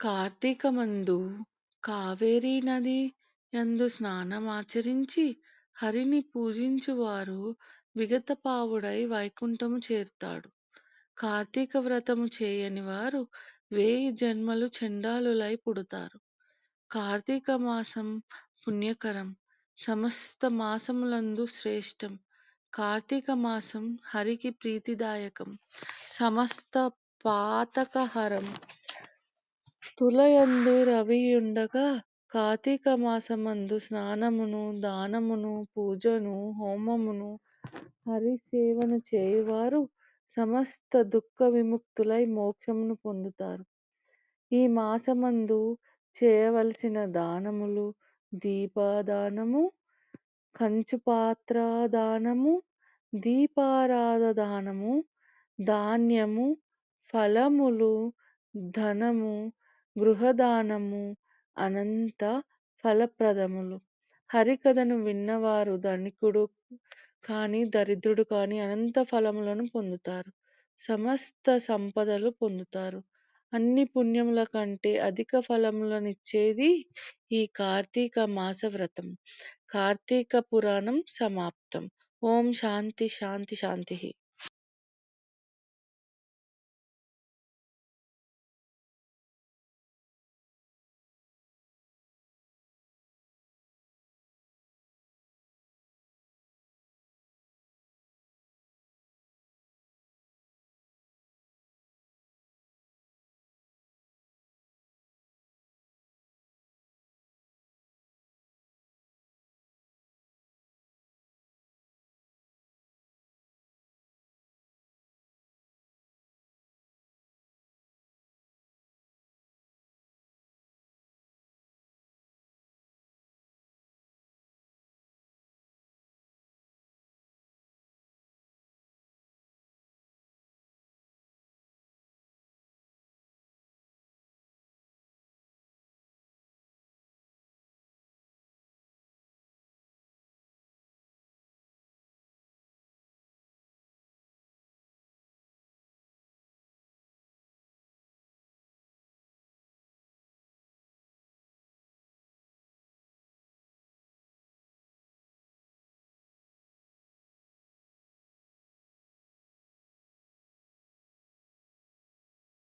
కార్తీకమందు కావేరీ నది యందు స్నానమాచరించి హరిని పూజించువారు విగతపావుడై వైకుంఠము చేరుతాడు. కార్తీక వ్రతము చేయని వారు 1000 జన్మలు చండాలులై పుడతారు. కార్తీక మాసం పుణ్యకరం. సమస్త మాసములందు శ్రేష్టం. కార్తీక మాసం హరికి ప్రీతిదాయకం. సమస్త పాతకహరం. తులయందు రవియుండగా కార్తీక మాసమందు స్నానమును, దానమును, పూజను, హోమమును, హరిసేవను చేయువారు సమస్త దుఃఖ విముక్తులై మోక్షమును పొందుతారు. ఈ మాసమందు చేయవలసిన దానములు: దీపదానము, కంచుపాత్రదానము, దీపారాధదానము, ధాన్యము, ఫలములు, ధనము, గృహదానము అనంత ఫలప్రదములు. హరికథను విన్నవారు ధనికుడు కాని దరిద్రుడు కాని అనంత ఫలములను పొందుతారు. సమస్త సంపదలు పొందుతారు. అన్ని పుణ్యముల కంటే అధిక ఫలములనిచ్చేది ఈ కార్తీక మాస వ్రతం. కార్తీక పురాణం సమాప్తం. ఓం శాంతి శాంతి శాంతి.